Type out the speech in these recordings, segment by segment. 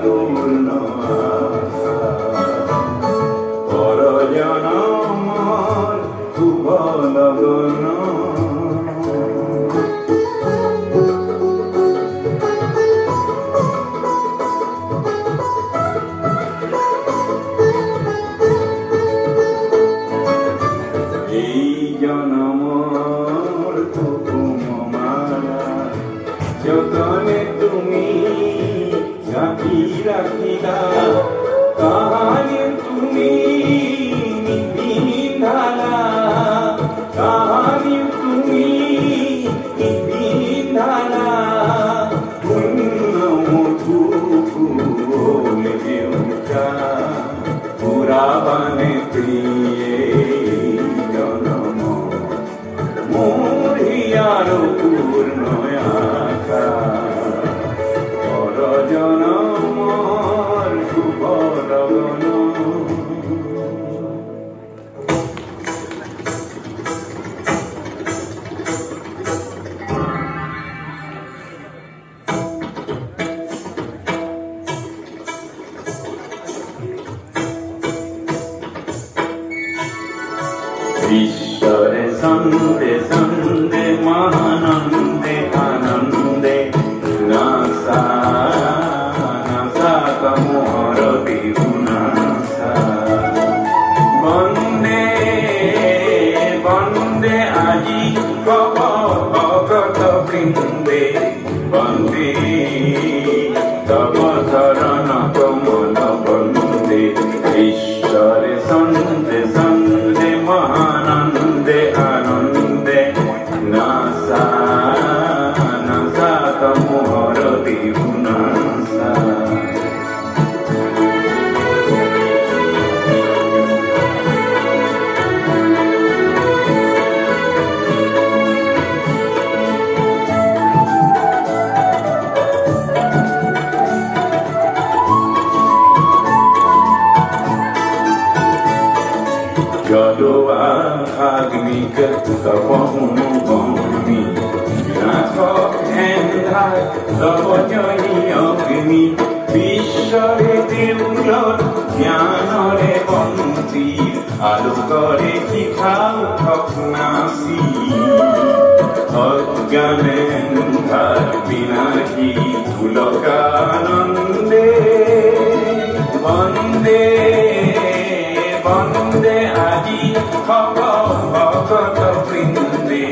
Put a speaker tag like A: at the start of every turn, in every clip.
A: পূর্ণ পর জনমর শুভ লগন যতনে তুমি সাথী রাখিলা কাহানি তুমি নিবিন্ধালা কাহানি তুমি নিবিন্ধালা পুণ্য মধুকু বলে দেউতা পুরাবানে প্রিয়ে জনম মোর হিয়ার পূর্ণ পর জনমর শুভ লগন ঈশ্বরে সন্দে সন্দে মহানন্দে আনন্দে নাসা নাসা তমোর বিহুনাসা বন্দে বন্দে আজি ভগত বৃন্দে বন্দে তব শরণ কমল বন্দে ঈশ্বরে সন্দে সন্দে মহানন্দে আনন্দে নাসা নাসা তমোর বিহুনাসা Jodoh agnik kapahumi Nato endhai sabojoi agni Bishore deulot jnanore bantir Alokore dikhau khapnasi Ajjane andhar binahi pulokanande Bande Vande আজি ভগত বৃন্দে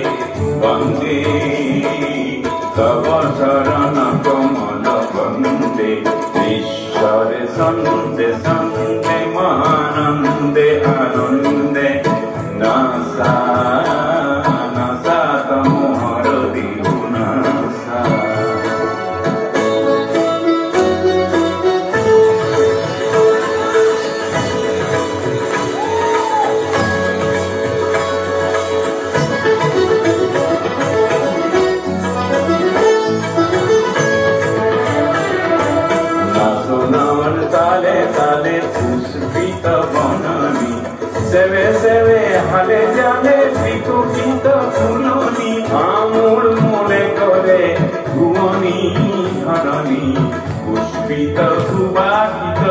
A: বন্দে তব শরণ কমল বন্দে ঈশ্বরে সন্দে সন্দে মহানন্দে আনন্দে নাসা নাসা তমোর বিহুনাসা তালে তালে পুষ্পিত বননি সেবে সেবে হালে জালে বিকশিত ফুলনি আমূল মূলে করে ভুবনি ধরণী পুষ্পিত সুবাসিত